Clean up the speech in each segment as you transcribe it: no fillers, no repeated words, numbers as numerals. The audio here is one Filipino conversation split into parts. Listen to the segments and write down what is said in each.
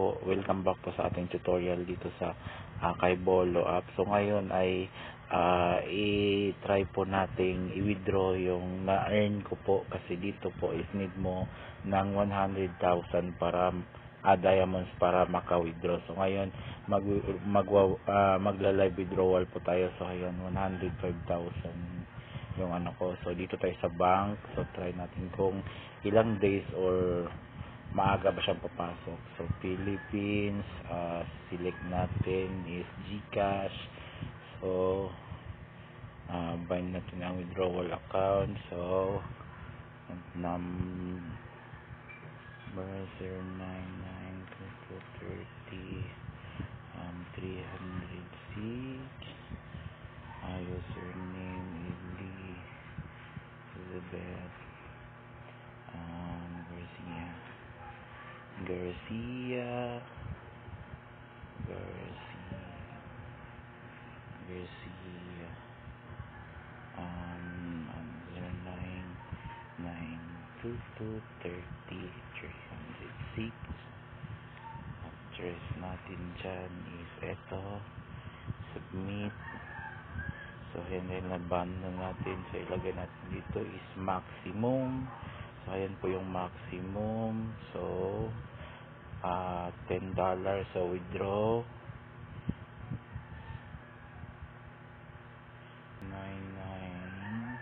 Welcome back po sa ating tutorial dito sa kay Bolo app. So ngayon ay i-try po nating i-withdraw yung na-earn ko po, kasi dito po is need mo ng 100,000 para diamonds para maka-withdraw. So ngayon magla-live withdrawal po tayo. So ayan, 105,000 yung ano ko. So dito tayo sa bank. So try natin kung ilang days or maaga ba siyang papasok. So Philippines, select natin is GCash. So bind natin ang withdrawal account. So number 0992230 306. Username is Elizabeth Garcia. Address natin dyan is eto. Submit. So ayan, na-band na natin. So ilagay natin dito is maximum. So ayan po yung maximum. So $10. So withdraw 99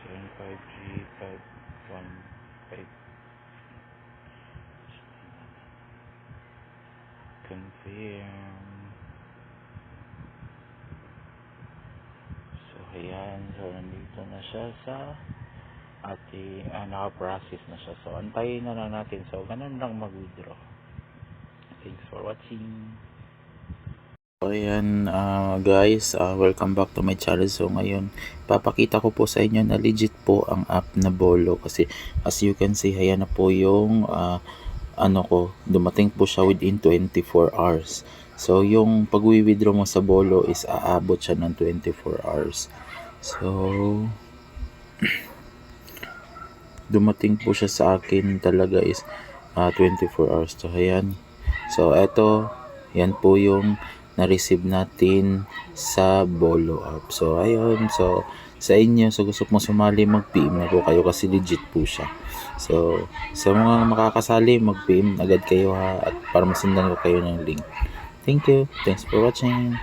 753 confirm. So ayan, so nandito na siya sa ating naka-process na siya. So antayin na lang natin. So ganun lang mag-withdraw. Thanks for watching. So ayan guys, welcome back to my channel. So ngayon papakita ko po sa inyo na legit po ang app na Bolo, kasi as you can see, ayan na po yung ano ko, dumating po siya within 24 hours. So yung pag-withdraw mo sa Bolo is aabot siya ng 24 hours. So dumating po siya sa akin talaga is 24 hours. So ayan. So eto, yan po yung na-receive natin sa Bolo app. So ayun, so sa inyo, so gusto mong sumali, mag-PM na po kayo kasi legit po siya. So sa mga makakasali, mag-PM agad kayo ha, at para masundan ko kayo ng link. Thank you. Thanks for watching.